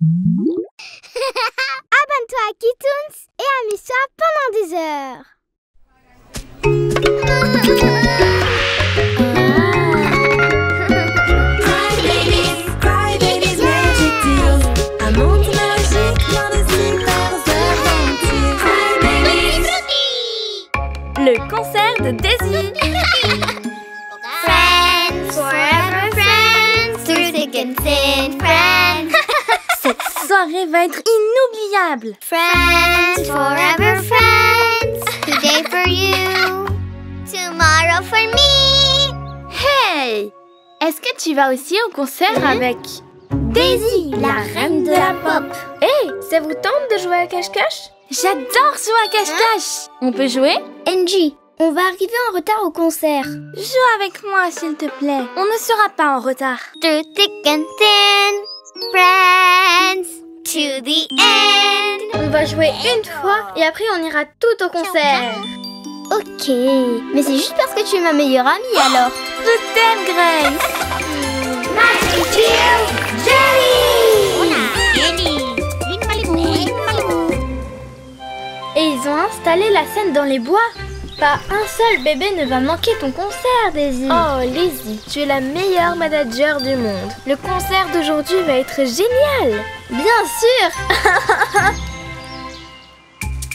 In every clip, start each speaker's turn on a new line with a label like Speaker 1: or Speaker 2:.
Speaker 1: Abonne-toi à Kitoons et amuse-toi pendant des heures.
Speaker 2: Cry Babies Magic Deals. Un monde magique dans de super aventures. Cry Babies.
Speaker 3: Le concert de Daisy.
Speaker 1: Friends, forever friends, through thick and thin, friends.
Speaker 3: Cette soirée va être inoubliable.
Speaker 1: Friends, forever friends, today for you, tomorrow for me.
Speaker 3: Hey! Est-ce que tu vas aussi au concert avec Daisy, la reine de la pop? Hey! Ça vous tente de jouer à cache-cache? J'adore jouer à cache-cache! On peut jouer?
Speaker 1: Angie, on va arriver en retard au concert.
Speaker 3: Joue avec moi, s'il te plaît. On ne sera pas en retard.
Speaker 1: Through thick and thin, friends, to the end.
Speaker 3: On va jouer une fois et après on ira tout au concert.
Speaker 1: Ok, mais c'est juste parce que tu es ma meilleure amie alors.
Speaker 3: Je t'aime, Grace. Et ils ont installé la scène dans les bois. Pas un seul bébé ne va manquer ton concert, Daisy. Oh, Lizzie, tu es la meilleure manager du monde. Le concert d'aujourd'hui va être génial. Bien sûr.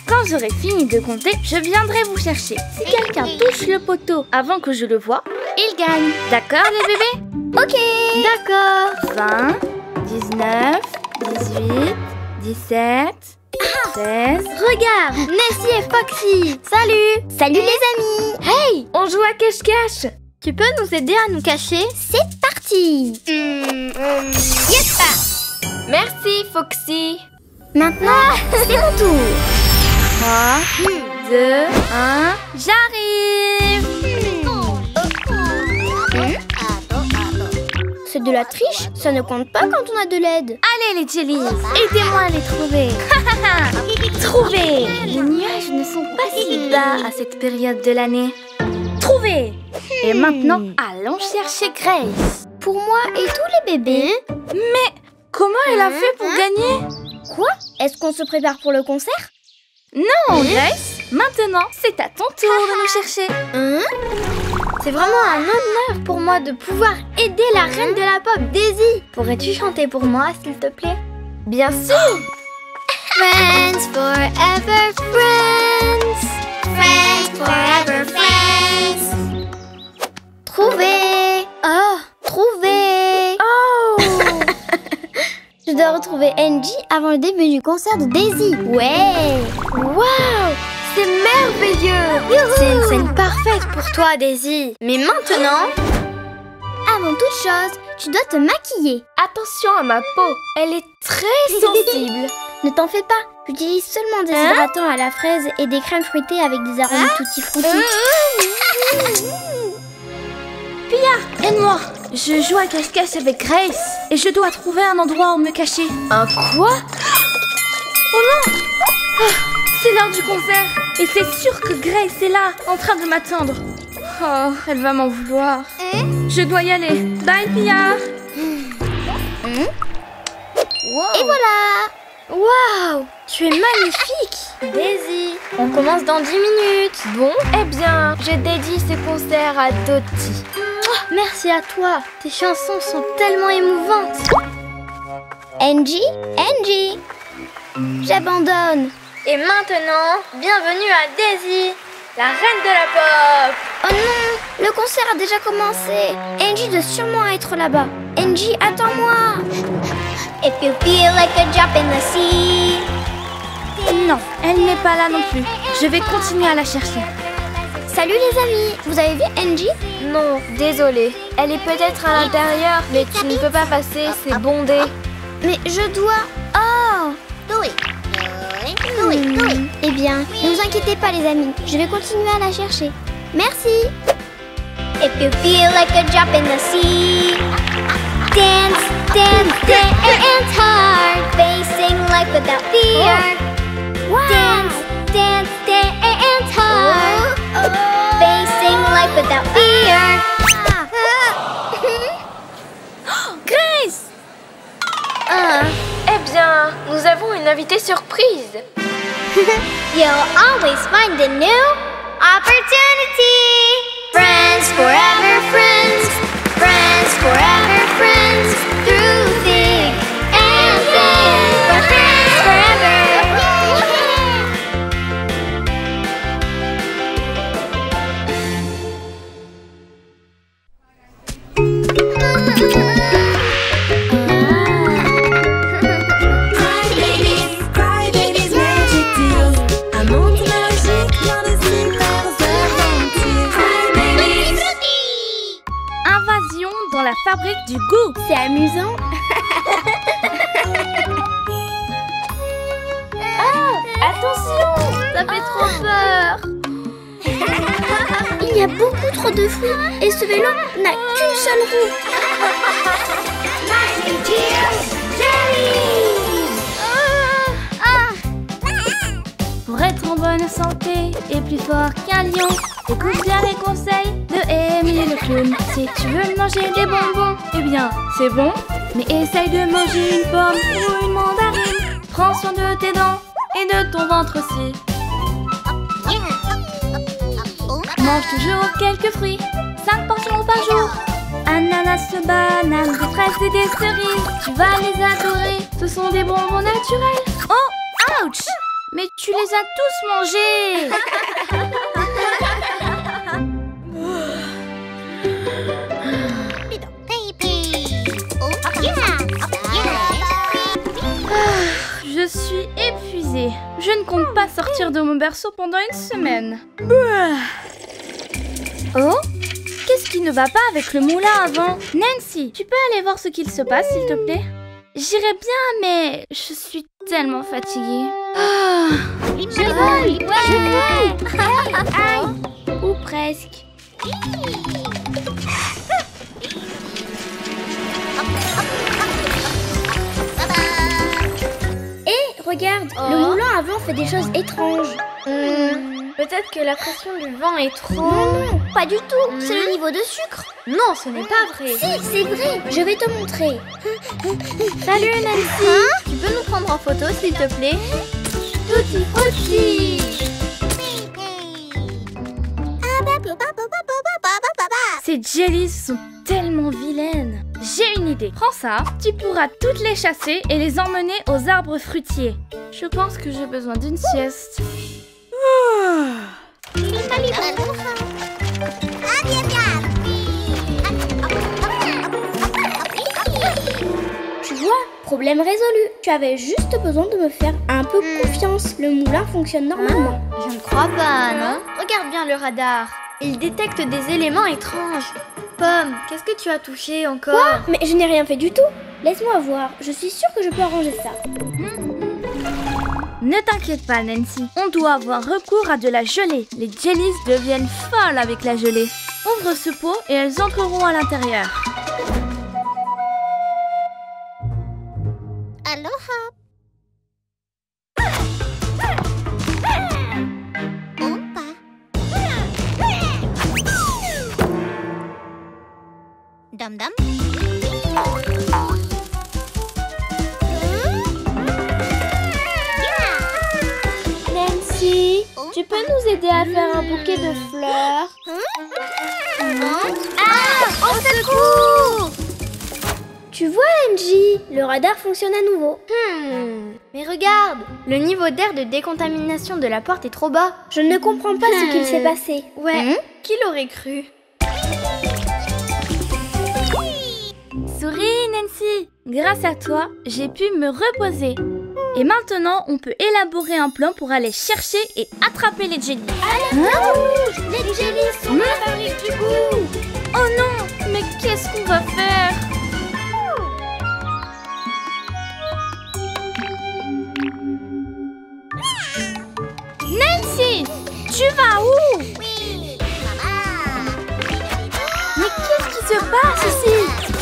Speaker 3: Quand j'aurai fini de compter, je viendrai vous chercher. Si quelqu'un touche le poteau avant que je le voie, il gagne. D'accord, les bébés?
Speaker 1: Ok.
Speaker 3: D'accord. 20, 19, 18, 17... 16. Regarde, Nessie et Foxy. Salut.
Speaker 1: Salut les amis.
Speaker 3: Hey, on joue à cache-cache. Tu peux nous aider à nous cacher?
Speaker 1: C'est parti. Yep.
Speaker 3: Merci, Foxy.
Speaker 1: Maintenant, c'est mon tour.
Speaker 3: 3, 2, 1, j'arrive.
Speaker 1: C'est de la triche, ça ne compte pas quand on a de l'aide.
Speaker 3: Allez les jellies, aidez-moi à les trouver. Trouver. Les nuages ne sont pas si bas à cette période de l'année. Trouver. Et maintenant, allons chercher Grace.
Speaker 1: Pour moi et tous les bébés.
Speaker 3: Mais comment elle a fait pour gagner?
Speaker 1: Quoi? Est-ce qu'on se prépare pour le concert?
Speaker 3: Non, Grace. Maintenant, c'est à ton tour de nous chercher. C'est vraiment un honneur pour moi de pouvoir aider la reine de la pop, Daisy. Pourrais-tu chanter pour moi, s'il te plaît? Bien sûr.
Speaker 1: Friends forever friends. Friends forever friends. Trouver.
Speaker 3: Oh,
Speaker 1: Trouver.
Speaker 3: oh.
Speaker 1: Je dois retrouver Angie avant le début du concert de Daisy. Ouais.
Speaker 3: Waouh, c'est merveilleux. C'est une scène parfaite pour toi, Daisy. Mais maintenant,
Speaker 1: Avant toute chose, tu dois te maquiller.
Speaker 3: attention à ma peau. Elle est très sensible.
Speaker 1: Ne t'en fais pas. J'utilise seulement des hydratants à la fraise et des crèmes fruitées avec des arômes tutti frutti.
Speaker 3: Pia, aide-moi. Je joue à cache-cache avec Grace et je dois trouver un endroit où me cacher. Un quoi? Oh non! Ah, c'est l'heure du concert et c'est sûr que Grace est là, en train de m'attendre. Oh, elle va m'en vouloir. Je dois y aller. Bye, Pia.
Speaker 1: Et voilà.
Speaker 3: Waouh, tu es magnifique. Daisy, on commence dans 10 minutes. Bon, eh bien, je dédie ce concert à Dottie. Merci à toi, tes chansons sont tellement émouvantes.
Speaker 1: Angie, Angie. J'abandonne.
Speaker 3: Et maintenant, bienvenue à Daisy, la reine de la pop.
Speaker 1: Oh non, le concert a déjà commencé. Angie doit sûrement être là-bas. Angie, attends-moi. If you feel like a drop in the sea.
Speaker 3: Non, elle n'est pas là non plus. Je vais continuer à la chercher.
Speaker 1: Salut les amis, vous avez vu Angie?
Speaker 3: Non, désolée. Elle est peut-être à l'intérieur, mais tu ne peux pas passer, c'est bondé.
Speaker 1: Mais je dois... Oh. Eh bien, ne vous inquiétez pas les amis, je vais continuer à la chercher. Merci. If you feel like a drop in the sea. Dance, dance, dance hard. Facing life without fear. Dance, dance, dance hard. Facing life without fear.
Speaker 3: Grace! Eh bien, une invitée surprise.
Speaker 1: You'll always find a new opportunity. Friends forever, friends. Friends forever, friends. Through thick and thin. We're friends forever.
Speaker 2: Cry Babies Magic Deals. Un monde magique dans de super aventures. Cry Babies.
Speaker 3: Invasion dans la fabrique du goût.
Speaker 1: C'est amusant.
Speaker 3: Attention, ça fait trop peur.
Speaker 1: Il y a beaucoup trop de fruits et ce vélo n'a qu'une seule roue.
Speaker 3: Pour être en bonne santé et plus fort qu'un lion, écoute bien les conseils de Amy le clown. Si tu veux manger des bonbons, eh bien c'est bon, mais essaye de manger une pomme ou une mandarine. Prends soin de tes dents et de ton ventre aussi. Mange toujours quelques fruits, 5 portions par jour. Ananas, bananes, des fraises et des cerises. Tu vas les adorer, ce sont des bonbons naturels. Oh, ouch! Mais tu les as tous mangés. Je suis épuisée. Je ne compte pas sortir de mon berceau pendant une semaine. Oh, qu'est-ce qui ne va pas avec le moulin avant? Nancy, tu peux aller voir ce qu'il se passe, s'il te plaît? J'irai bien, mais je suis tellement fatiguée.
Speaker 1: Je vole, Aïe, ou presque. Regarde, le moulin avant fait des choses étranges.
Speaker 3: Peut-être que la pression du vent est trop...
Speaker 1: Non, pas du tout. C'est le niveau de sucre.
Speaker 3: Non, ce n'est pas vrai.
Speaker 1: Si, c'est vrai. Je vais te montrer.
Speaker 3: Salut Nancy. Tu peux nous prendre en photo, s'il te plaît? Tutti frutti. Ces jellies sont tellement vilaines. J'ai une idée. Prends ça, tu pourras toutes les chasser et les emmener aux arbres fruitiers. Je pense que j'ai besoin d'une sieste.
Speaker 1: Tu vois, problème résolu. Tu avais juste besoin de me faire un peu confiance. Le moulin fonctionne normalement.
Speaker 3: Je ne crois pas, non? Regarde bien le radar. Il détecte des éléments étranges. Pomme, qu'est-ce que tu as touché encore?
Speaker 1: Quoi? Mais je n'ai rien fait du tout. Laisse-moi voir. Je suis sûre que je peux arranger ça.
Speaker 3: Ne t'inquiète pas, Nancy. On doit avoir recours à de la gelée. Les jellies deviennent folles avec la gelée. Ouvre ce pot et elles entreront à l'intérieur.
Speaker 4: Aloha. Dum dum.
Speaker 1: Nancy, tu peux nous aider à faire un bouquet de fleurs?
Speaker 4: Au secours!
Speaker 1: Tu vois, Angie, le radar fonctionne à nouveau.
Speaker 3: Mais regarde, le niveau d'air de décontamination de la porte est trop bas.
Speaker 1: Je ne comprends pas ce qu'il s'est passé.
Speaker 3: Ouais, qui l'aurait cru? Souris, Nancy! Grâce à toi, j'ai pu me reposer. Et maintenant, on peut élaborer un plan pour aller chercher et attraper les jellies.
Speaker 1: Les jellies sont la fabrique du goût.
Speaker 3: Oh non! Mais qu'est-ce qu'on va faire? Nancy! Tu vas où?
Speaker 4: Oui, maman.
Speaker 3: Mais qu'est-ce qui se passe ici?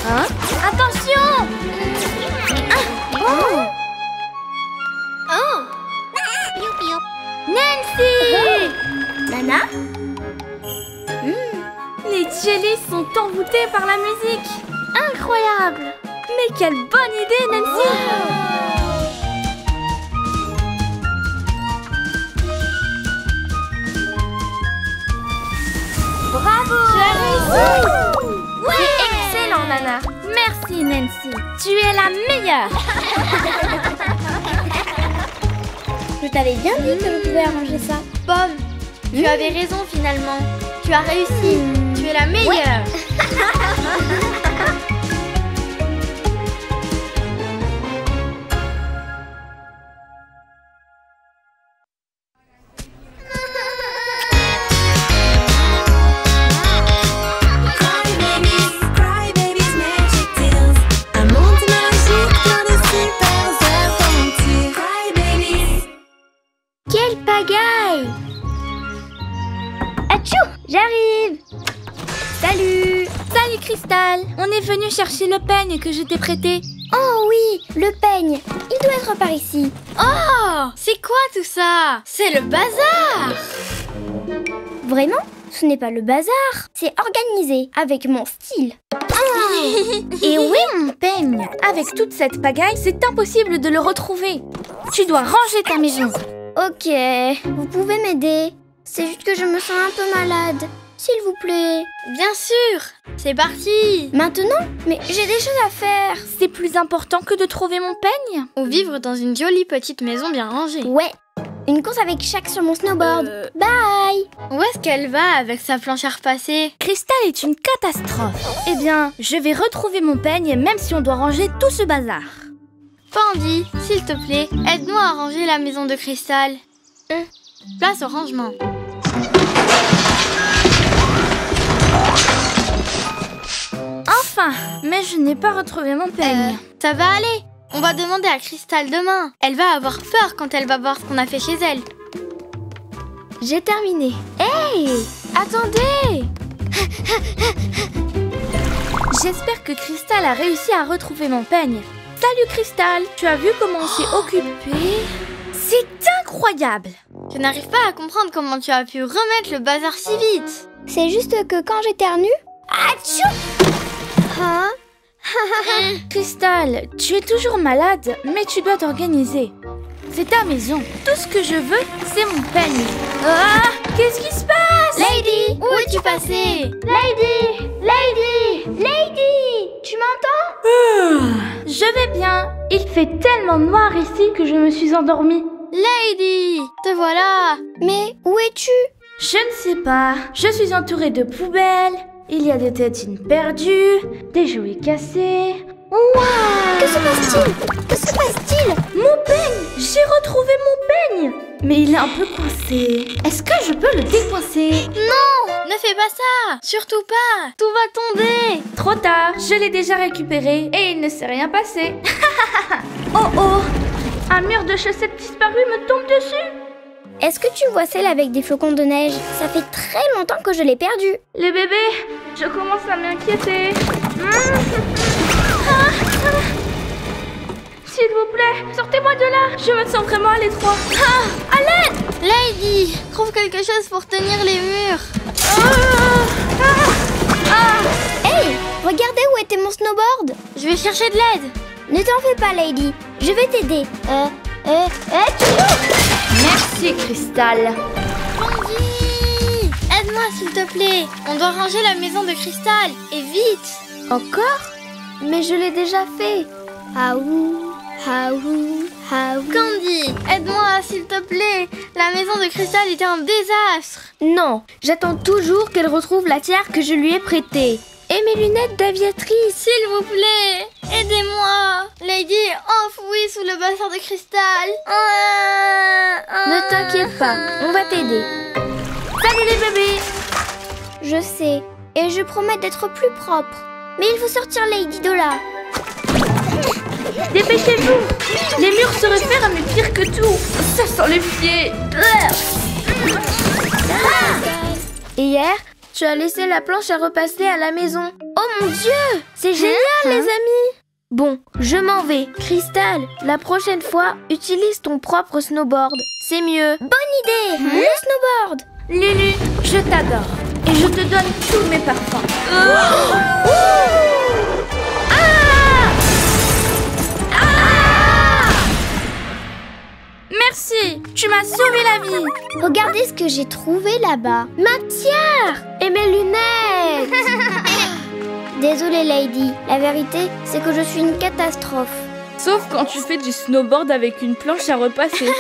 Speaker 3: Hein? Attention!
Speaker 4: Piou, piou.
Speaker 3: Nancy!
Speaker 1: Nana?
Speaker 3: Les jellies sont envoûtés par la musique. Incroyable! Mais quelle bonne idée, Nancy! Nancy. Tu es la meilleure.
Speaker 1: Je t'avais bien dit que je pouvais arranger ça.
Speaker 3: Pomme, tu avais raison finalement. Tu as réussi. Tu es la meilleure.
Speaker 2: Cry babies, magic tales. Un monde magique plein de super aventures. Cry babies.
Speaker 1: Quelle pagaille! Atchou! J'arrive! Salut!
Speaker 3: Salut Cristal. On est venu chercher le peigne que je t'ai prêté.
Speaker 1: Oh oui, le peigne! Il doit être par ici.
Speaker 3: Oh, c'est quoi tout ça? C'est le bazar.
Speaker 1: Vraiment? Ce n'est pas le bazar, c'est organisé, avec mon style.
Speaker 3: Et où est mon peigne? Avec toute cette pagaille, c'est impossible de le retrouver. Tu dois ranger ta maison.
Speaker 1: Ok, vous pouvez m'aider. C'est juste que je me sens un peu malade. S'il vous plaît.
Speaker 3: Bien sûr. C'est parti.
Speaker 1: Maintenant? Mais j'ai des choses à faire.
Speaker 3: C'est plus important que de trouver mon peigne? Ou vivre dans une jolie petite maison bien rangée.
Speaker 1: Ouais, une course avec Shaq sur mon snowboard. Bye!
Speaker 3: Où est-ce qu'elle va avec sa planche à repasser? Cristal est une catastrophe. Eh bien, je vais retrouver mon peigne même si on doit ranger tout ce bazar. Pandy, s'il te plaît, aide-nous à ranger la maison de Cristal. Place au rangement. Enfin, mais je n'ai pas retrouvé mon peigne. Ça va aller. On va demander à Cristal demain. Elle va avoir peur quand elle va voir ce qu'on a fait chez elle.
Speaker 1: J'ai terminé. Hey! Attendez!
Speaker 3: J'espère que Cristal a réussi à retrouver mon peigne. Salut Cristal, tu as vu comment on s'est occupé? C'est incroyable! Je n'arrive pas à comprendre comment tu as pu remettre le bazar si vite.
Speaker 1: C'est juste que quand j'éternue... Atchou! Hein?
Speaker 3: Cristal, tu es toujours malade, mais tu dois t'organiser. C'est ta maison. Tout ce que je veux, c'est mon peigne. Ah! Qu'est-ce qui se passe? Lady, où es-tu passée?
Speaker 1: Lady! Lady! Lady! Tu m'entends?
Speaker 3: Je vais bien. Il fait tellement noir ici que je me suis endormie. Lady, te voilà.
Speaker 1: Mais où es-tu?
Speaker 3: Je ne sais pas. Je suis entourée de poubelles. Il y a des tétines perdues, des jouets cassés. Waouh!
Speaker 1: Que se passe-t-il? Que se passe-t-il?
Speaker 3: Mon peigne! J'ai retrouvé mon peigne! Mais il est un peu coincé. Est-ce que je peux le décoincer? Non! Ne fais pas ça! Surtout pas! Tout va tomber! Trop tard, je l'ai déjà récupéré et il ne s'est rien passé. Oh oh! Un mur de chaussettes disparu me tombe dessus!
Speaker 1: Est-ce que tu vois celle avec des flocons de neige? Ça fait très longtemps que je l'ai perdue.
Speaker 3: Les bébés, je commence à m'inquiéter. S'il vous plaît, sortez-moi de là. Je me sens vraiment à l'étroit. À l'aide! Lady, trouve quelque chose pour tenir les murs.
Speaker 1: Hey! Regardez où était mon snowboard.
Speaker 3: Je vais chercher de l'aide.
Speaker 1: Ne t'en fais pas, Lady. Je vais t'aider.
Speaker 3: Merci, Cristal. Pandy, aide-moi s'il te plaît. On doit ranger la maison de Cristal. Et vite.
Speaker 1: Encore? Mais je l'ai déjà fait. Haou, haou, haou.
Speaker 3: Candy, aide-moi s'il te plaît. La maison de Cristal était un désastre.
Speaker 1: Non, j'attends toujours qu'elle retrouve la tiare que je lui ai prêtée. Et mes lunettes d'aviatrice.
Speaker 3: S'il vous plaît, aidez-moi. Lady est enfouie sous le bazar de Cristal.
Speaker 1: Ne t'inquiète pas, on va t'aider.
Speaker 3: Salut les bébés.
Speaker 1: Je sais, et je promets d'être plus propre. Mais il faut sortir Lady de là.
Speaker 3: Dépêchez-vous. Les murs se referment mais pire que tout. Ça sent les pieds.
Speaker 1: Hier, tu as laissé la planche à repasser à la maison. Oh mon Dieu! C'est génial, les amis! Bon, je m'en vais. Cristal, la prochaine fois, utilise ton propre snowboard. C'est mieux. Bonne idée! Le snowboard!
Speaker 3: Lulu, je t'adore. Et je te donne tous mes parfums. Merci, tu m'as sauvé la vie.
Speaker 1: Regardez ce que j'ai trouvé là-bas. Ma tiare! Et mes lunettes! Désolée, Lady. La vérité, c'est que je suis une catastrophe.
Speaker 3: Sauf quand tu fais du snowboard avec une planche à repasser.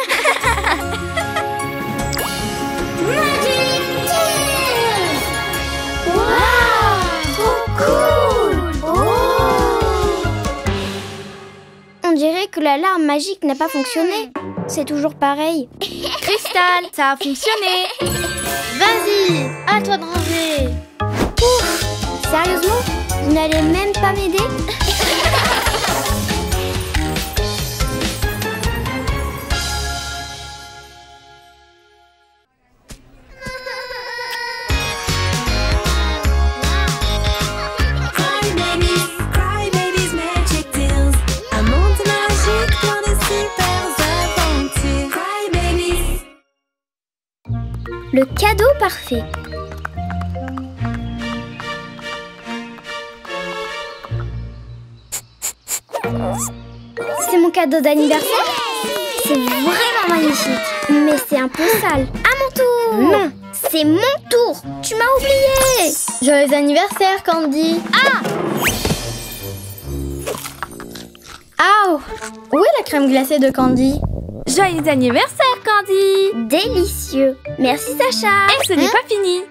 Speaker 1: On dirait que l'alarme magique n'a pas fonctionné. C'est toujours pareil.
Speaker 3: Cristal, ça a fonctionné.
Speaker 1: Vas-y, à toi de ranger. Ouf, sérieusement, vous n'allez même pas m'aider?
Speaker 2: Cry Babies Magic Deals. Un monde magique plein de super aventures. Cry Babies.
Speaker 1: Le cadeau parfait. C'est mon cadeau d'anniversaire? C'est vraiment magnifique. Mais c'est un peu sale. À mon tour! Non, c'est mon tour. Tu m'as oublié. Joyeux anniversaire, Candy. Ah! Aouh! Où est la crème glacée de Candy?
Speaker 3: Joyeux anniversaire, Candy.
Speaker 1: Délicieux. Merci, Sacha.
Speaker 3: Et ce n'est pas fini.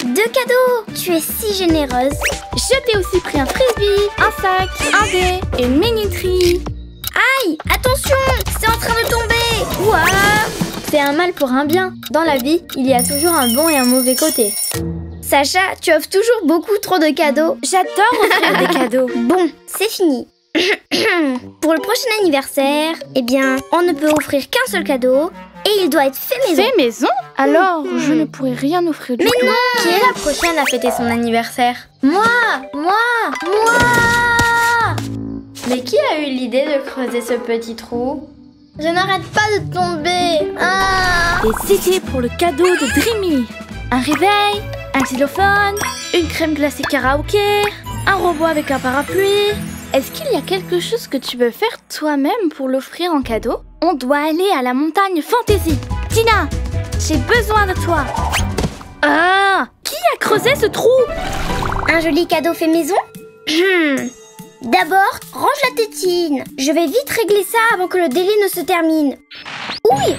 Speaker 1: 2 cadeaux. Tu es si généreuse.
Speaker 3: Je t'ai aussi pris un frisbee, un sac, un dé et une minuterie.
Speaker 1: Aïe, attention, c'est en train de tomber. Ouah!
Speaker 5: C'est un mal pour un bien. Dans la vie, il y a toujours un bon et un mauvais côté.
Speaker 1: Sacha, tu offres toujours beaucoup trop de cadeaux.
Speaker 3: J'adore offrir des cadeaux.
Speaker 1: Bon, c'est fini. Pour le prochain anniversaire, eh bien, on ne peut offrir qu'un seul cadeau et il doit être fait maison.
Speaker 3: Fait maison? Alors, je ne pourrais rien offrir du tout.
Speaker 1: Mais non!
Speaker 5: Qui est la prochaine à fêter son anniversaire? Moi! Mais qui a eu l'idée de creuser ce petit trou? Je n'arrête pas de tomber. Ah!
Speaker 3: Des idées pour le cadeau de Dreamy. Un réveil, un xylophone, une crème glacée karaoké, un robot avec un parapluie. Est-ce qu'il y a quelque chose que tu veux faire toi-même pour l'offrir en cadeau? On doit aller à la montagne Fantasy. Tina, j'ai besoin de toi. Ah! Qui a creusé ce trou?
Speaker 1: Un joli cadeau fait maison? D'abord, range la tétine. Je vais vite régler ça avant que le délai ne se termine. Oui!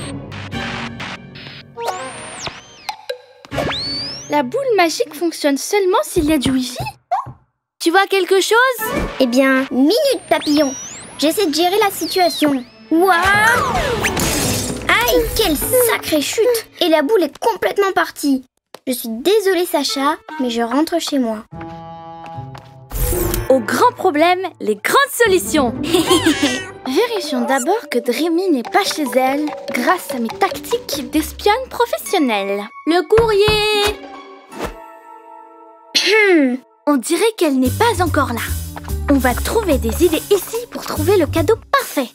Speaker 3: La boule magique fonctionne seulement s'il y a du wifi? Tu vois quelque chose?
Speaker 1: Eh bien, minute papillon. J'essaie de gérer la situation. Waouh! Aïe, quelle sacrée chute! Et la boule est complètement partie. Je suis désolée, Sacha, mais je rentre chez moi.
Speaker 3: Aux grands problèmes, les grandes solutions. Vérifions d'abord que Dreamy n'est pas chez elle grâce à mes tactiques d'espionne professionnelle. Le courrier! On dirait qu'elle n'est pas encore là. On va trouver des idées ici pour trouver le cadeau parfait.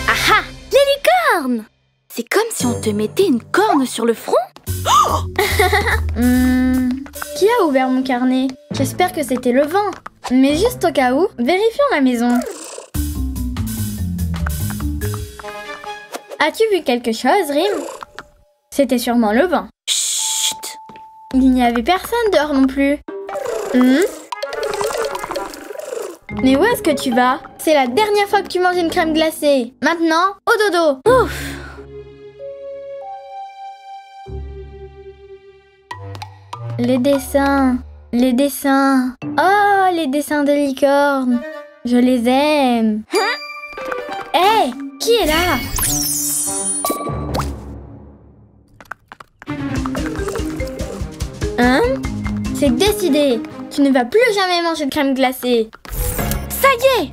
Speaker 3: Aha! Les licornes! C'est comme si on te mettait une corne sur le front.
Speaker 5: Qui a ouvert mon carnet? J'espère que c'était le vent. Mais juste au cas où, vérifions la maison. As-tu vu quelque chose, Rim? C'était sûrement le vent.
Speaker 3: Chut!
Speaker 5: Il n'y avait personne dehors non plus. Mais où est-ce que tu vas? C'est la dernière fois que tu manges une crème glacée. Maintenant, au dodo.
Speaker 3: Ouf!
Speaker 5: Les dessins. Oh, les dessins de licorne. Je les aime. Hé, qui est là? Hein? C'est décidé. Tu ne vas plus jamais manger de crème glacée.
Speaker 3: Ça y est!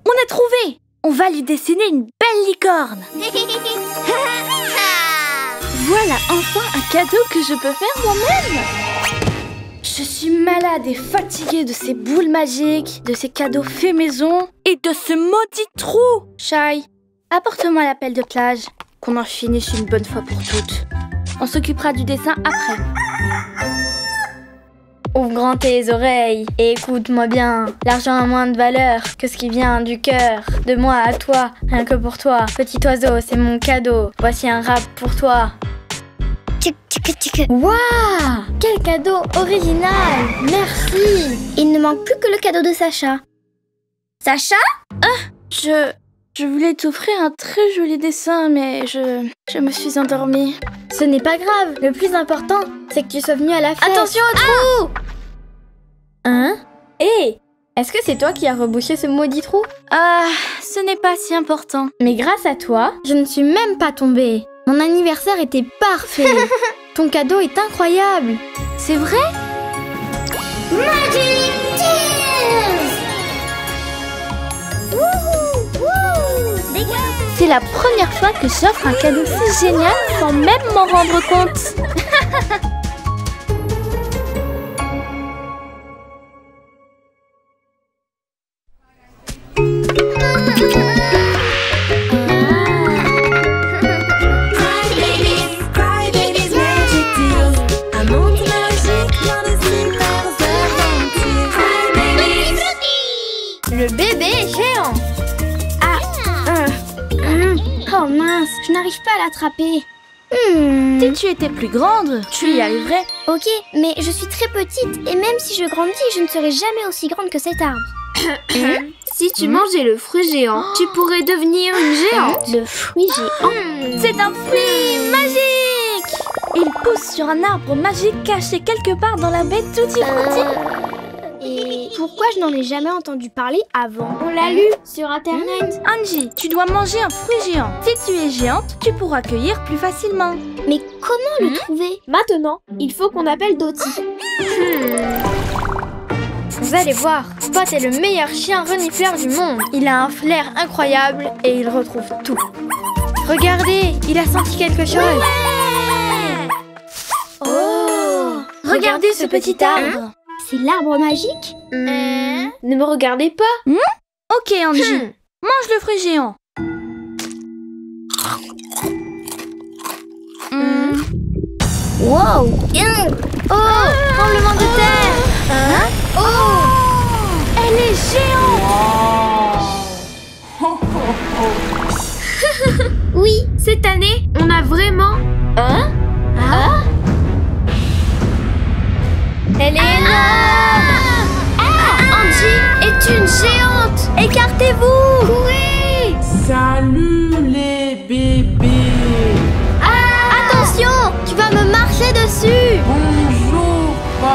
Speaker 3: On a trouvé! On va lui dessiner une belle licorne. Voilà enfin un cadeau que je peux faire moi-même. Je suis malade et fatiguée de ces boules magiques, de ces cadeaux faits maison et de ce maudit trou. Shai, apporte-moi la pelle de plage, qu'on en finisse une bonne fois pour toutes. On s'occupera du dessin après.
Speaker 5: Ouvre grand tes oreilles et écoute-moi bien. L'argent a moins de valeur que ce qui vient du cœur. De moi à toi, rien que pour toi. Petit oiseau, c'est mon cadeau. Voici un rap pour toi.
Speaker 1: Tchic, tchic.
Speaker 5: Waouh! Quel cadeau original! Merci!
Speaker 1: Il ne manque plus que le cadeau de Sacha. Sacha?
Speaker 3: Je voulais t'offrir un très joli dessin, mais je me suis endormie.
Speaker 5: Ce n'est pas grave. Le plus important, c'est que tu sois venu à la fête.
Speaker 3: Attention au trou!
Speaker 5: Hein? Hé! Est-ce que c'est toi qui as rebouché ce maudit trou?
Speaker 3: Ah, ce n'est pas si important.
Speaker 5: Mais grâce à toi, je ne suis même pas tombée. Mon anniversaire était parfait. Ton cadeau est incroyable.
Speaker 3: C'est vrai?
Speaker 1: Magic Tears! Wouhou! Wouh! Dégage!
Speaker 3: C'est la première fois que j'offre un cadeau si génial sans même m'en rendre compte.
Speaker 2: Cry Babies Magic Deals. Un monde magique plein de super aventures. Cry Babies.
Speaker 5: Le bébé géant. Oh mince, je n'arrive pas à l'attraper.
Speaker 3: Si tu étais plus grande, tu y arriverais.
Speaker 1: Ok, mais je suis très petite et même si je grandis, je ne serai jamais aussi grande que cet arbre.
Speaker 3: Si tu mangeais le fruit géant, tu pourrais devenir une géante.
Speaker 1: Le fruit géant.
Speaker 3: C'est un fruit magique! Il pousse sur un arbre magique caché quelque part dans la baie Tutti Frutti.
Speaker 1: Et pourquoi je n'en ai jamais entendu parler avant? On l'a lu sur internet.
Speaker 3: Angie, tu dois manger un fruit géant. Si tu es géante, tu pourras cueillir plus facilement.
Speaker 1: Mais comment le trouver?
Speaker 5: Maintenant, il faut qu'on appelle Dottie. Vous allez voir, Spot est le meilleur chien renifleur du monde. Il a un flair incroyable et il retrouve tout. Regardez, il a senti quelque chose.
Speaker 1: Oh!
Speaker 3: Regardez ce petit arbre.
Speaker 1: C'est l'arbre magique?
Speaker 5: Ne me regardez pas.
Speaker 3: Ok, Angie, mange le fruit géant.
Speaker 1: Wow!
Speaker 5: Oh, tremblement de terre.
Speaker 3: Elle est géante.
Speaker 1: Oui!
Speaker 5: Cette année, on a vraiment... Elle est énorme.
Speaker 3: Angie est une géante.
Speaker 5: Écartez-vous.
Speaker 1: Courez!
Speaker 6: Salut les bébés.
Speaker 5: Attention, tu vas me marcher dessus.
Speaker 6: Bonjour Bob.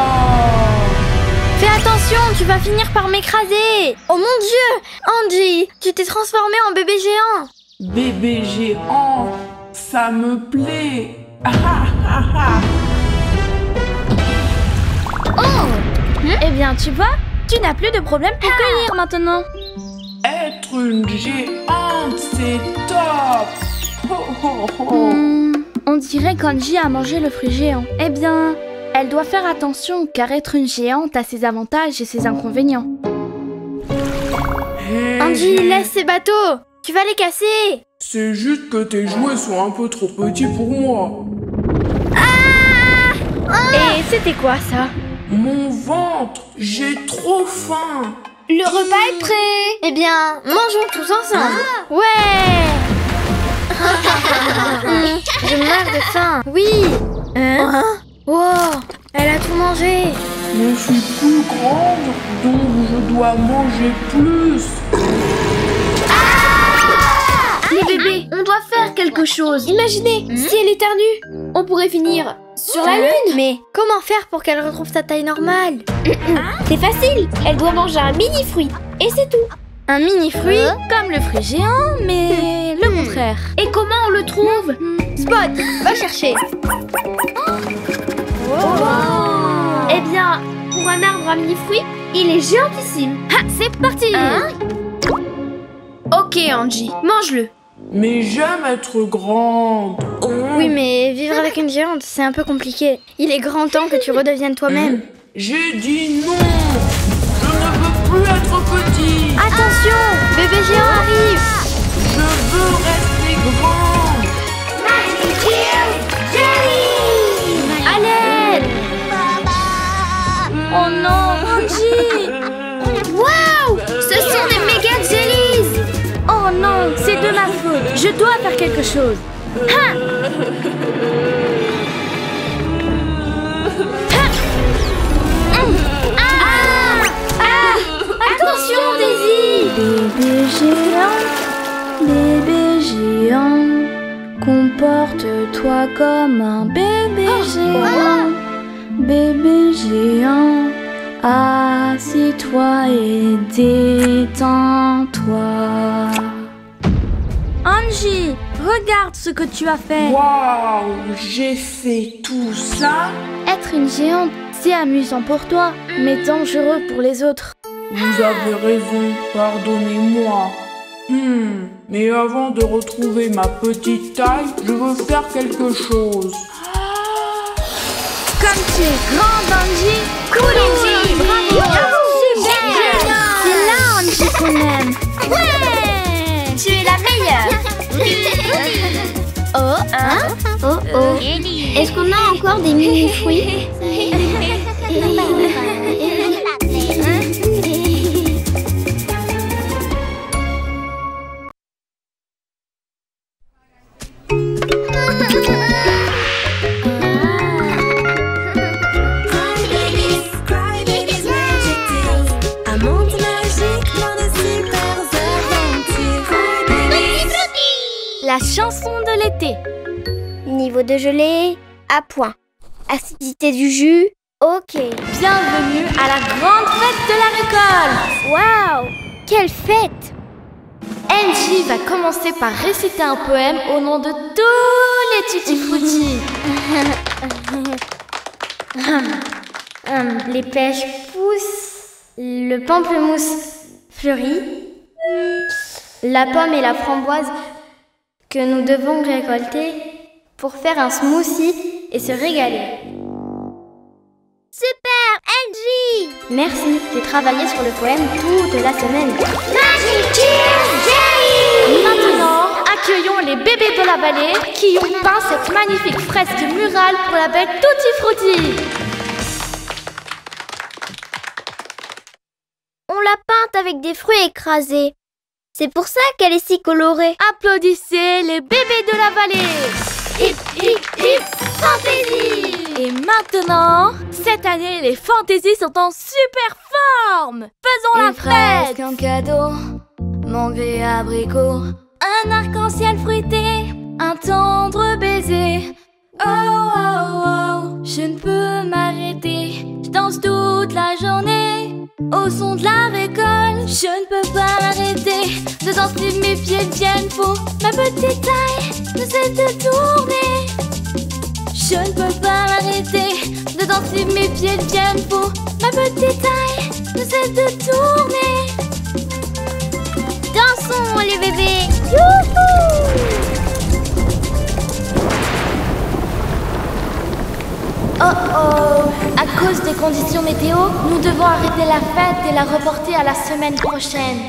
Speaker 5: Fais attention, tu vas finir par m'écraser. Oh mon Dieu, Angie, tu t'es transformée en bébé géant.
Speaker 6: Bébé géant, ça me plaît. Ah, ah, ah.
Speaker 3: Eh bien, tu vois, tu n'as plus de problème pour cueillir maintenant.
Speaker 6: Être une géante, c'est top. Ho, ho, ho.
Speaker 3: On dirait qu'Angie a mangé le fruit géant. Eh bien, elle doit faire attention car être une géante a ses avantages et ses inconvénients.
Speaker 6: Hey,
Speaker 5: Angie, laisse ces bateaux. Tu vas les casser.
Speaker 6: c'est juste que tes jouets sont un peu trop petits pour moi.
Speaker 5: Et c'était quoi ça?
Speaker 6: Mon ventre, j'ai trop faim.
Speaker 5: Le repas est prêt. Eh bien, mangeons tous ensemble. Ouais. Je meurs de faim. Oui. Wow, elle a tout mangé.
Speaker 6: Mais je suis plus grande, donc je dois manger plus.
Speaker 5: Les bébés, on doit faire quelque chose. Imaginez, si elle éternue, on pourrait finir sur la lune. Mais comment faire pour qu'elle retrouve sa taille normale? C'est facile, elle doit manger un mini fruit. Et c'est tout. Un mini fruit?
Speaker 3: Comme le fruit géant, mais le contraire.
Speaker 5: Et comment on le trouve? Spot, va chercher. Eh bien, pour un arbre à mini fruit, il est géantissime. Ah, c'est parti. Ok Angie, mange-le.
Speaker 6: Mais j'aime être grande.
Speaker 5: Oui, mais vivre avec une géante, c'est un peu compliqué. Il est grand temps que tu redeviennes toi-même.
Speaker 6: J'ai dit non. Je ne veux plus être petit.
Speaker 5: Attention, bébé géant arrive.
Speaker 6: Je veux rester grande.
Speaker 5: À l'aide.
Speaker 3: Oh non, Angie!
Speaker 5: Waouh, ce sont des méga jellies.
Speaker 3: Oh non, c'est de ma faute. Je dois faire quelque chose. Bébé géant, comporte-toi comme un bébé géant. Bébé géant, assis-toi et détends-toi. Angie, regarde ce que tu as fait.
Speaker 6: Waouh, j'ai fait tout ça?
Speaker 3: Être une géante, c'est amusant pour toi, mais dangereux pour les autres.
Speaker 6: Vous avez raison, pardonnez-moi. Mais avant de retrouver ma petite taille, je veux faire quelque chose.
Speaker 3: Comme tu es grande, Angie.
Speaker 5: Cool, Angie.
Speaker 3: Bravo. Super. C'est là, Angie, qu'on aime.
Speaker 5: Ouais. Tu es la meilleure.
Speaker 1: Oh, oh, oh. Est-ce qu'on a encore des mini-fruits?
Speaker 2: Cry Babies Magic Tales. Un monde magique plein de super aventures. Cry Babies.
Speaker 3: La chanson de l'été.
Speaker 1: Niveau de gelée, à point. Acidité du jus, ok.
Speaker 3: Bienvenue à la grande fête de la récolte.
Speaker 1: Waouh, quelle fête!
Speaker 3: Angie va commencer par réciter un poème au nom de tous les tutti frutti.
Speaker 5: Les pêches poussent, le pamplemousse fleurit, la pomme et la framboise que nous devons récolter pour faire un smoothie et se régaler.
Speaker 1: Super, Angie!
Speaker 5: Merci, j'ai travaillé sur le poème toute la semaine.
Speaker 1: Magic Tears Jelly!
Speaker 3: Maintenant, accueillons les bébés de la vallée qui ont peint cette magnifique fresque murale pour la bête Tutti Frutti.
Speaker 1: On l'a peinte avec des fruits écrasés. C'est pour ça qu'elle est si colorée.
Speaker 3: Applaudissez les bébés de la vallée.
Speaker 1: Hip, hip, hip, fantaisie!
Speaker 3: Et maintenant, cette année, les fantaisies sont en super forme. Faisons la fête.
Speaker 5: Un cadeau, mangue et abricot,
Speaker 3: Un arc-en-ciel fruité, un tendre baiser. Oh, oh, oh, je ne peux m'arrêter. Je danse toute la journée au son de la récolte. Je ne peux pas m'arrêter de danser, mes pieds deviennent faux. Ma petite taille ne cesse de tourner. Je ne peux pas m'arrêter de danser, mes pieds deviennent faux. Ma petite taille ne cesse de tourner.
Speaker 1: Dansons les bébés!
Speaker 3: Oh oh! À cause des conditions météo, nous devons arrêter la fête et la reporter à la semaine prochaine.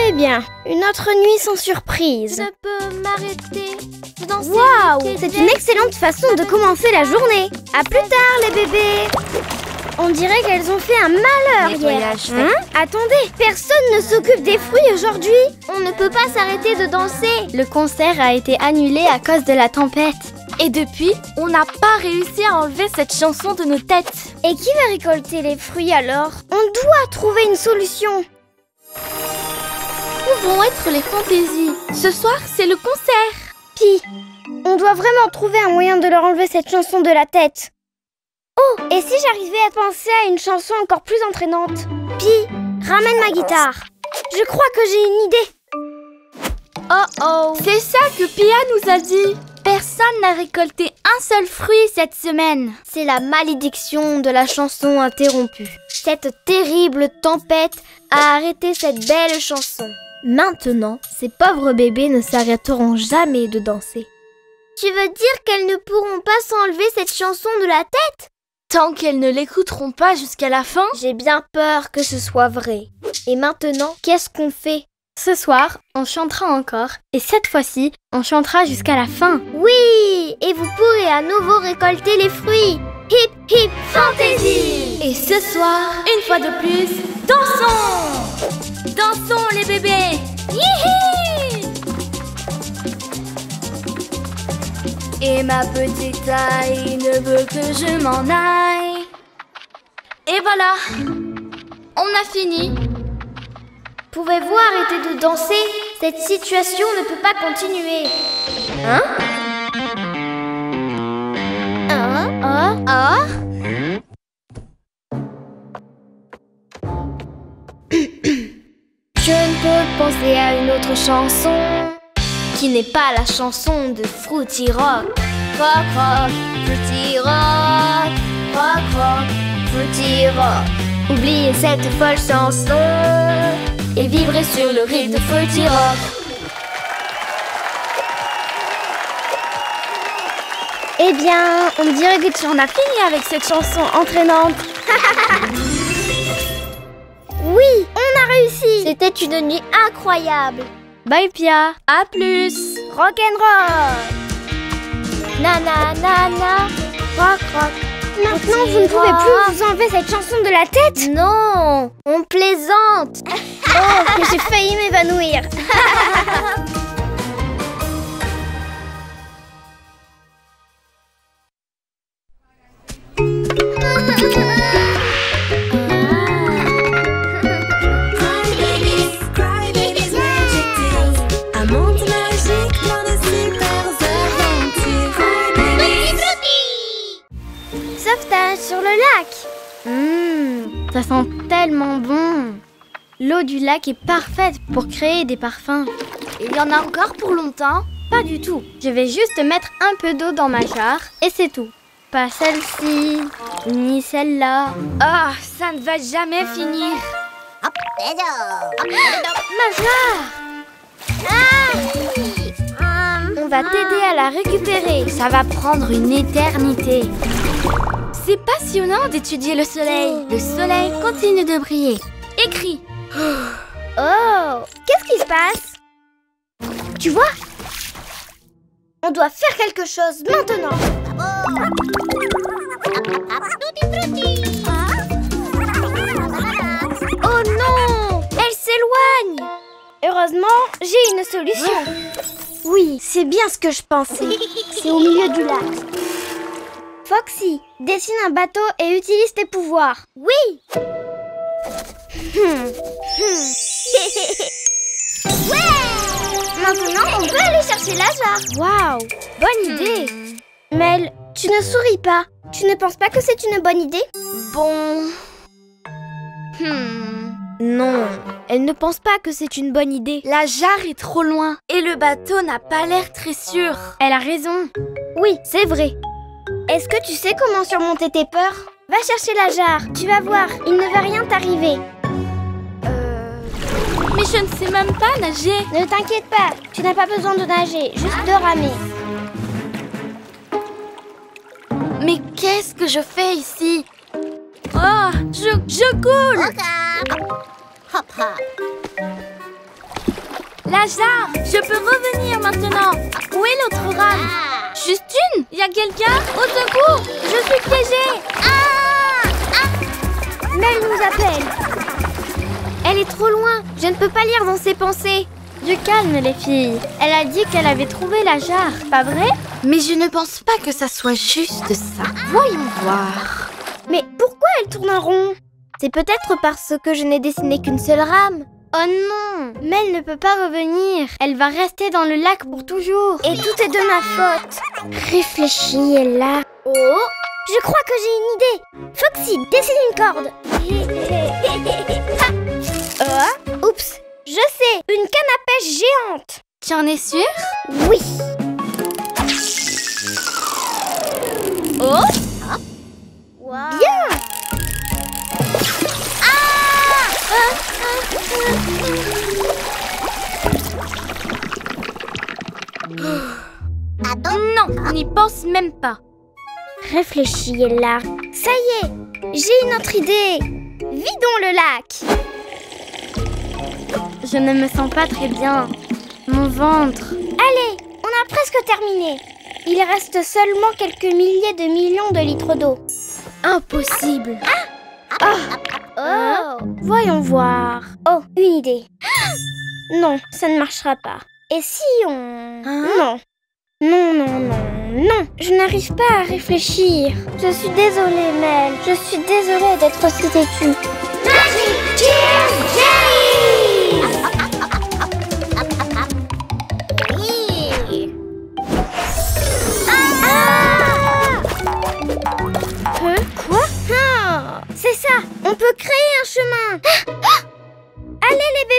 Speaker 1: Eh bien, une autre nuit sans surprise.
Speaker 3: Je ne peux m'arrêter de danser.
Speaker 1: Waouh,
Speaker 3: mes pieds
Speaker 1: c'est une excellente façon de commencer la journée. À plus tard les bébés. On dirait qu'elles ont fait un malheur hier.
Speaker 5: Nettoyage fait.
Speaker 1: Attendez, personne ne s'occupe des fruits aujourd'hui. On ne peut pas s'arrêter de danser.
Speaker 5: Le concert a été annulé à cause de la tempête.
Speaker 3: Et depuis, on n'a pas réussi à enlever cette chanson de nos têtes.
Speaker 1: Et qui va récolter les fruits alors? On doit trouver une solution.
Speaker 3: Où vont être les fantaisies? Ce soir, c'est le concert.
Speaker 1: Pi, on doit vraiment trouver un moyen de leur enlever cette chanson de la tête. Oh, et si j'arrivais à penser à une chanson encore plus entraînante? Pi, ramène ma guitare. Je crois que j'ai une idée.
Speaker 3: Oh oh! C'est ça que Pia nous a dit. Personne n'a récolté un seul fruit cette semaine.
Speaker 1: C'est la malédiction de la chanson interrompue. Cette terrible tempête a arrêté cette belle chanson.
Speaker 5: Maintenant, ces pauvres bébés ne s'arrêteront jamais de danser.
Speaker 1: Tu veux dire qu'elles ne pourront pas s'enlever cette chanson de la tête?
Speaker 3: Tant qu'elles ne l'écouteront pas jusqu'à la fin.
Speaker 1: J'ai bien peur que ce soit vrai. Et maintenant, qu'est-ce qu'on fait?
Speaker 5: Ce soir, on chantera encore et cette fois-ci, on chantera jusqu'à la fin.
Speaker 1: Oui, et vous pourrez à nouveau récolter les fruits. Hip hip fantaisie!
Speaker 3: Et ce soir, une fois de plus, dansons! Dansons les bébés! Hihi! Et ma petite taille ne veut que je m'en aille. Et voilà, on a fini.
Speaker 5: pouvait voir était de danser. Cette situation ne peut pas continuer. Hein? Je ne peux penser à une autre chanson qui n'est pas la chanson de Fruity Rock. Rock, rock, Fruity Rock. Rock, rock, Fruity Rock. Oubliez cette folle chanson et vibrez sur le rythme de Fruity Rock. Eh bien, on dirait que tu en as fini avec cette chanson entraînante. Oui, on a réussi. C'était une nuit incroyable. Bye Pia, à plus. Rock'n'roll. Na na na na. Rock rock. Maintenant, vous ne pouvez plus vous enlever cette chanson de la tête? Non, on plaisante. Oh, j'ai failli m'évanouir.
Speaker 2: Cry Babies Magic Tales. Un monde magique plein de super aventures. Cry Babies.
Speaker 5: Sauvetage sur le lac. Ça sent tellement bon. L'eau du lac est parfaite pour créer des parfums. Il y en a encore pour longtemps? Pas du tout. Je vais juste mettre un peu d'eau dans ma jarre et c'est tout. Pas celle-ci, ni celle-là. Ah, ça ne va jamais finir. Ma jarre! On va t'aider à la récupérer. Ça va prendre une éternité. C'est passionnant d'étudier le soleil. Le soleil continue de briller. Écris. Oh, qu'est-ce qui se passe? Tu vois? On doit faire quelque chose maintenant. Oh non! Elle s'éloigne! Heureusement, j'ai une solution. Oui, c'est bien ce que je pensais. C'est au milieu du lac. Foxy, dessine un bateau et utilise tes pouvoirs. Oui! Ouais! Maintenant, on peut aller chercher la jarre. Waouh! Bonne idée! Mel, tu ne souris pas. Tu ne penses pas que c'est une bonne idée? Bon... Non, elle ne pense pas que c'est une bonne idée. La jarre est trop loin et le bateau n'a pas l'air très sûr. Elle a raison. Oui, c'est vrai. Est-ce que tu sais comment surmonter tes peurs? Va chercher la jarre, tu vas voir, il ne va rien t'arriver. Mais je ne sais même pas nager. Ne t'inquiète pas, tu n'as pas besoin de nager, juste de ramer. Mais qu'est-ce que je fais ici? Oh, je coule.
Speaker 4: Hop hop.
Speaker 5: La jarre, je peux revenir maintenant. Où est l'autre rame? Juste une? Y a quelqu'un? Au secours, je suis piégée. Mel nous appelle. Elle est trop loin, je ne peux pas lire dans ses pensées. Du calme les filles. Elle a dit qu'elle avait trouvé la jarre, pas vrai? Mais je ne pense pas que ça soit juste ça. Voyons voir. Mais pourquoi elle tourne en rond? C'est peut-être parce que je n'ai dessiné qu'une seule rame. Oh non! Mel ne peut pas revenir. Elle va rester dans le lac pour toujours. Et tout est de ma faute. Réfléchis, Ella. Oh! Je crois que j'ai une idée. Foxy, dessine une corde. Oups! Je sais! Une canne à pêche géante. Tu en es sûre? Oui. Oh! Bien! Non, n'y pense même pas. Réfléchis, Ella. Ça y est, j'ai une autre idée. Vidons le lac. Je ne me sens pas très bien. Mon ventre. Allez, on a presque terminé. Il reste seulement quelques milliers de millions de litres d'eau. Impossible. Oh, voyons voir. Oh, une idée. Non, ça ne marchera pas. Et si on... Non. Non, je n'arrive pas à réfléchir. Je suis désolée, Mel. Je suis désolée d'être aussi têtue. Magic Tears Jelly!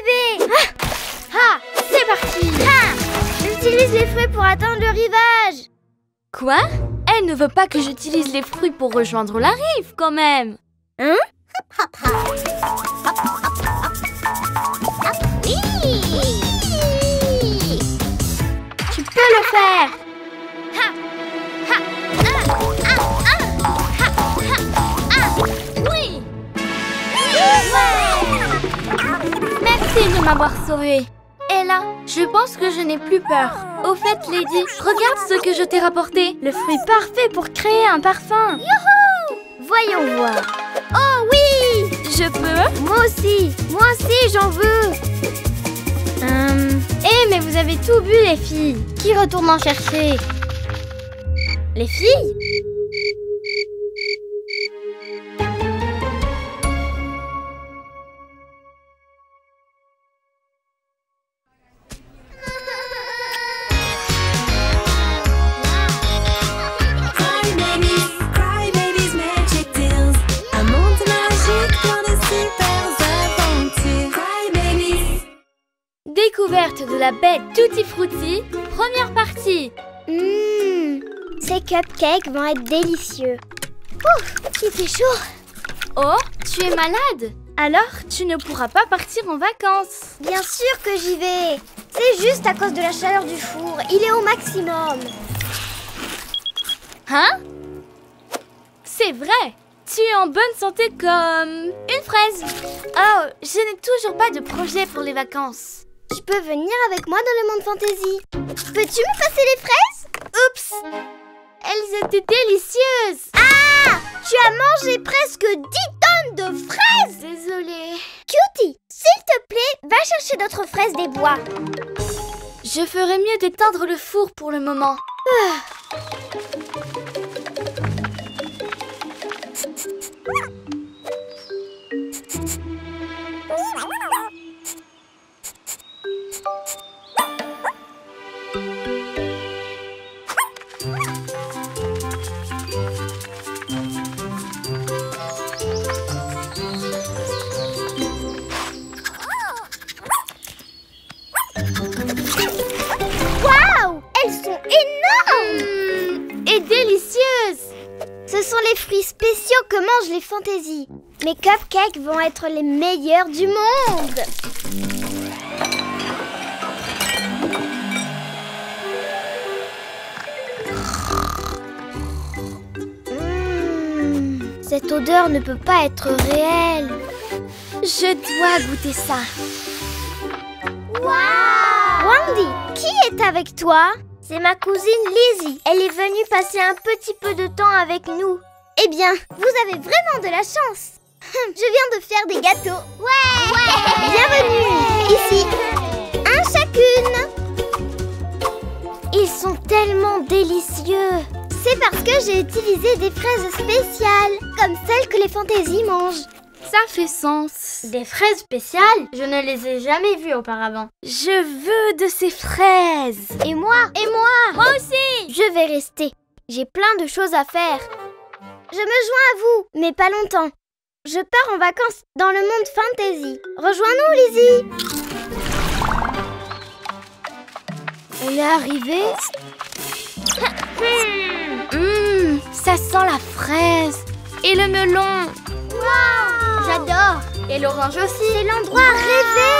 Speaker 1: bébé.
Speaker 3: Ah, c'est parti.
Speaker 1: J'utilise les fruits pour atteindre le rivage.
Speaker 3: Quoi? Elle ne veut pas que j'utilise les fruits pour rejoindre la rive, quand même.
Speaker 1: Hein?
Speaker 3: Tu peux le faire. Oui. Merci de m'avoir sauvée. Et là, je pense que je n'ai plus peur. Au fait, Lady, regarde ce que je t'ai rapporté. Le fruit parfait pour créer un parfum.
Speaker 1: Voyons voir. Oh oui!
Speaker 3: Je peux?
Speaker 1: Moi aussi, j'en veux.
Speaker 3: Mais vous avez tout bu, les filles. Qui retourne en chercher? Les filles?
Speaker 2: Cry Babies, Magic Deals. Un monde magique plein de super aventures. Cry Babies.
Speaker 3: Découverte de la baie Tutti Frutti, première partie.
Speaker 1: Ces cupcakes vont être délicieux. Ouf, il fait chaud.
Speaker 3: Oh, tu es malade? Alors, tu ne pourras pas partir en vacances.
Speaker 1: Bien sûr que j'y vais. C'est juste à cause de la chaleur du four. Il est au maximum.
Speaker 3: Hein? C'est vrai. Tu es en bonne santé comme une fraise. Oh, je n'ai toujours pas de projet pour les vacances.
Speaker 1: Tu peux venir avec moi dans le monde fantasy. Peux-tu me passer les fraises?
Speaker 3: Oups! Elles étaient délicieuses.
Speaker 1: Ah! Tu as mangé presque 10 tonnes de fraises!
Speaker 3: Désolée.
Speaker 1: Cutie, s'il te plaît, va chercher d'autres fraises des bois.
Speaker 3: Je ferais mieux d'éteindre le four pour le moment.
Speaker 1: Waouh! Elles sont énormes!
Speaker 3: Et délicieuses.
Speaker 1: Ce sont les fruits spéciaux que mangent les fantaisies. Mes cupcakes vont être les meilleurs du monde. Cette odeur ne peut pas être réelle.
Speaker 3: Je dois goûter ça.
Speaker 1: Waouh! Wendy, qui est avec toi? C'est ma cousine Lizzie. Elle est venue passer un petit peu de temps avec nous. Eh bien, vous avez vraiment de la chance. Je viens de faire des gâteaux. Ouais! Bienvenue ici. Un chacune. Ils sont tellement délicieux. C'est parce que j'ai utilisé des fraises spéciales, comme celles que les fantaisies mangent.
Speaker 3: Ça fait sens.
Speaker 5: Des fraises spéciales? Je ne les ai jamais vues auparavant.
Speaker 3: Je veux de ces fraises.
Speaker 1: Et moi?
Speaker 3: Moi aussi.
Speaker 1: Je vais rester. J'ai plein de choses à faire. Je me joins à vous, mais pas longtemps. Je pars en vacances dans le monde fantasy. Rejoins-nous, Lizzie. Elle est arrivée.
Speaker 3: Ça sent la fraise et le melon.
Speaker 1: J'adore.
Speaker 5: Et l'orange aussi.
Speaker 1: C'est l'endroit rêvé.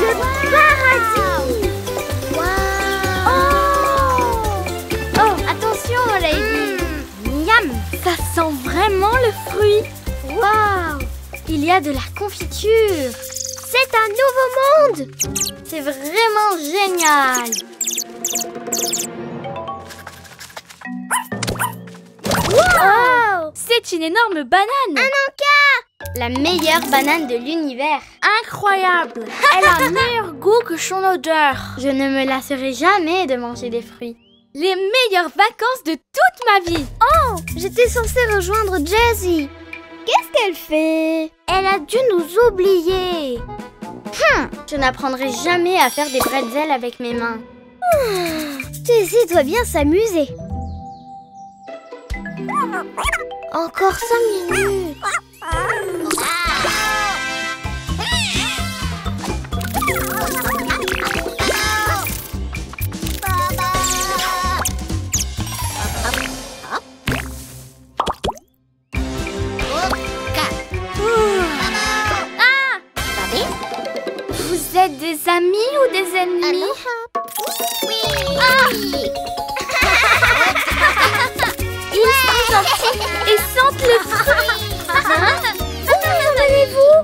Speaker 1: Le paradis.
Speaker 3: Oh, attention, Lady. Miam, ça sent vraiment le fruit.
Speaker 1: Waouh.
Speaker 3: Il y a de la confiture.
Speaker 1: C'est un nouveau monde.
Speaker 3: C'est vraiment génial.
Speaker 1: Wow.
Speaker 3: C'est une énorme banane.
Speaker 1: Un encas.
Speaker 5: La meilleure banane de l'univers.
Speaker 3: Incroyable. Elle a un meilleur goût que son odeur.
Speaker 5: Je ne me lasserai jamais de manger des fruits.
Speaker 3: Les meilleures vacances de toute ma vie.
Speaker 1: Oh, j'étais censée rejoindre Jessie. Qu'est-ce qu'elle fait? Elle a dû nous oublier.
Speaker 5: Je n'apprendrai jamais à faire des pretzels avec mes mains.
Speaker 1: Jessie doit bien s'amuser. Encore 5 minutes.
Speaker 3: Vous êtes des amis ou des ennemis? Ils sont gentils et sentent le fruit. Où allez-vous?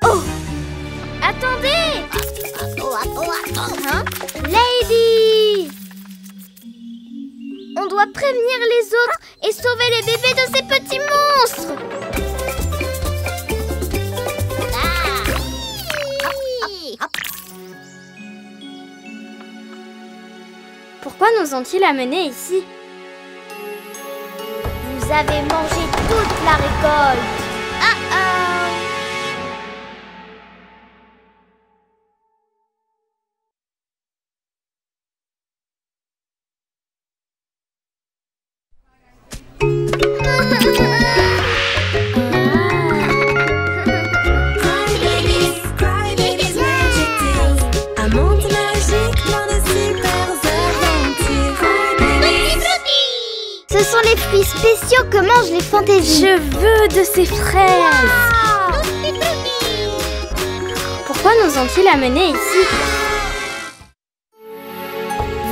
Speaker 3: Oh! Attendez! Lady! On doit prévenir les autres et sauver les bébés de ces petits monstres! Pourquoi nous ont-ils amenés ici? Vous avez mangé toute la récolte!
Speaker 2: Cry Babies Magic Tales. Un monde magique plein de super aventures. Cry Babies.
Speaker 1: Ce sont les fruits spéciaux que mangent les fantaisies.
Speaker 3: Je veux de ces fraises! Pourquoi nous ont-ils amenés ici?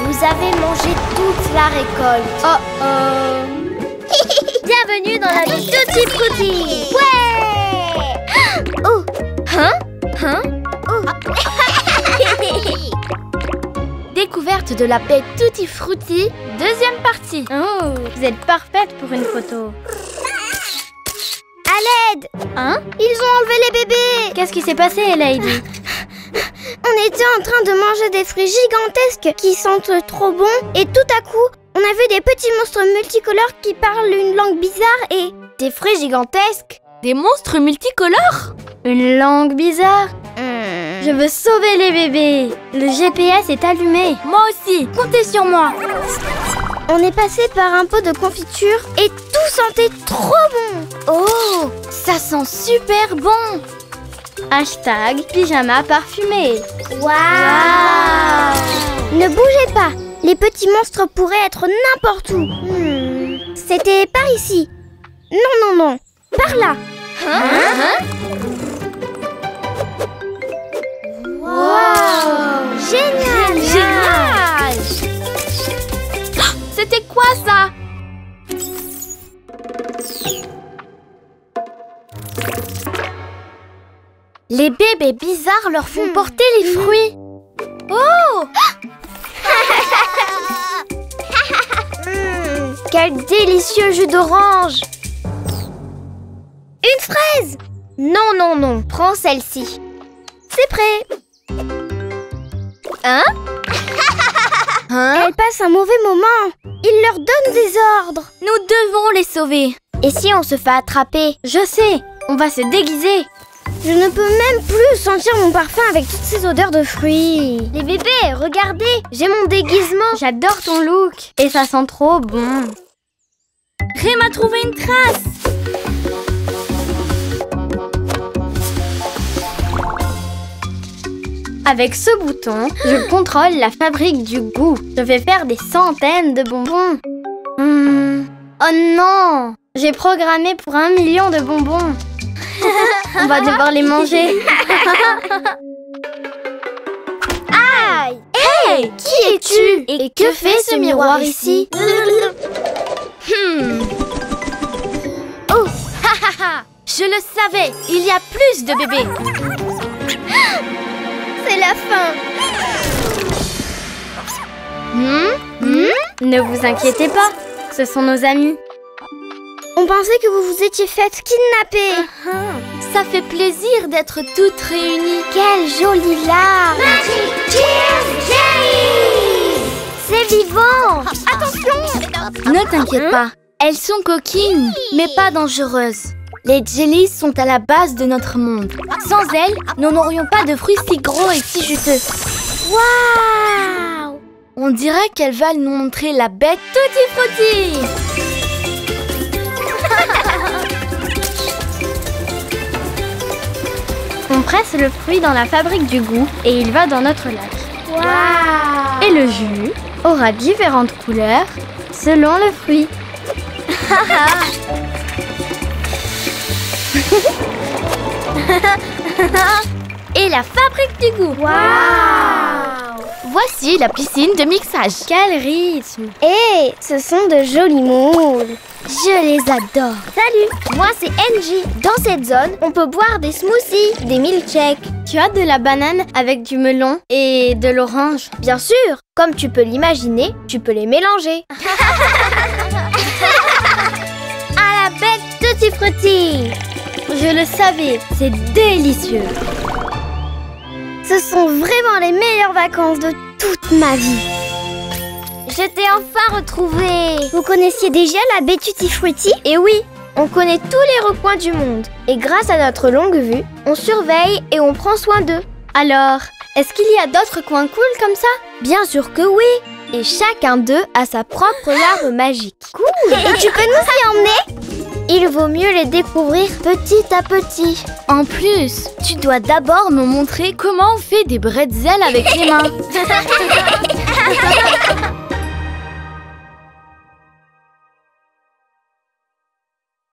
Speaker 1: Vous avez mangé toute la récolte.
Speaker 3: Oh oh!
Speaker 1: Bienvenue dans la vie Tutti Frutti. Ouais. Oh.
Speaker 3: Hein? Découverte de la baie Tutti Frutti, deuxième partie. Oh, vous êtes parfaite pour une photo.
Speaker 1: À l'aide.
Speaker 3: Hein?
Speaker 1: Ils ont enlevé les bébés.
Speaker 3: Qu'est-ce qui s'est passé, Lady?
Speaker 1: On était en train de manger des fruits gigantesques qui sentent trop bon et tout à coup, on a vu des petits monstres multicolores qui parlent une langue bizarre et des fruits gigantesques.
Speaker 3: Des monstres multicolores? Une langue bizarre? Je veux sauver les bébés. Le GPS est allumé. Moi aussi, comptez sur moi.
Speaker 1: On est passé par un pot de confiture et tout sentait trop bon.
Speaker 3: Oh, ça sent super bon. Hashtag pyjama parfumé.
Speaker 1: Waouh. Ne bougez pas. Les petits monstres pourraient être n'importe où. C'était par ici. Non. Par là. Wow. Génial.
Speaker 3: C'était quoi ça? Les bébés bizarres leur font porter les fruits. Oh!
Speaker 1: Quel délicieux jus d'orange. Une fraise. Non. Prends celle-ci. C'est prêt. Hein? Elle passe un mauvais moment. Il leur donne des ordres.
Speaker 3: Nous devons les sauver.
Speaker 1: Et si on se fait attraper?
Speaker 3: Je sais, on va se déguiser.
Speaker 1: Je ne peux même plus sentir mon parfum avec toutes ces odeurs de fruits. Les bébés, regardez, j'ai mon déguisement.
Speaker 3: J'adore ton look. Et ça sent trop bon. Rem a trouvé une trace. Avec ce bouton, je contrôle la fabrique du goût. Je vais faire des centaines de bonbons. Oh non! J'ai programmé pour 1 million de bonbons. On va devoir les manger.
Speaker 1: Aïe!
Speaker 3: Hey! Qui es-tu? Et que fait ce miroir ici? Oh! Je le savais! Il y a plus de bébés!
Speaker 1: C'est la fin.
Speaker 3: Ne vous inquiétez pas, ce sont nos amis.
Speaker 1: On pensait que vous vous étiez faites kidnapper.
Speaker 3: Ça fait plaisir d'être toutes réunies.
Speaker 1: Quelle jolie larme. C'est vivant. Attention.
Speaker 3: Ne t'inquiète pas, elles sont coquines, mais pas dangereuses. Les jellies sont à la base de notre monde. Sans elles, nous n'aurions pas de fruits si gros et si juteux.
Speaker 1: Waouh.
Speaker 3: On dirait qu'elles veulent nous montrer la bête Tutti Frutti. On presse le fruit dans la fabrique du goût et il va dans notre lac.
Speaker 1: Waouh.
Speaker 3: Et le jus aura différentes couleurs selon le fruit. fric du goût.
Speaker 5: Waouh!
Speaker 3: Voici la piscine de mixage.
Speaker 5: Quel rythme!
Speaker 1: Hé, ce sont de jolis moules. Je les adore. Salut, moi c'est Angie. Dans cette zone, on peut boire des smoothies, des milkshakes.
Speaker 5: Tu as de la banane avec du melon et de l'orange.
Speaker 1: Bien sûr, comme tu peux l'imaginer, tu peux les mélanger. À la bec Tutti Frutti.
Speaker 5: Je le savais, c'est délicieux.
Speaker 1: Ce sont vraiment les meilleures vacances de toute ma vie. Je t'ai enfin retrouvée. Vous connaissiez déjà la baie Tutti Frutti? Et oui, on connaît tous les recoins du monde. Et grâce à notre longue vue, on surveille et on prend soin d'eux.
Speaker 5: Alors, est-ce qu'il y a d'autres coins cool comme ça?
Speaker 1: Bien sûr que oui. Et chacun d'eux a sa propre larve magique. Cool. Et tu peux nous y emmener? Il vaut mieux les découvrir petit à petit.
Speaker 3: En plus, tu dois d'abord nous montrer comment on fait des bretzels avec les mains.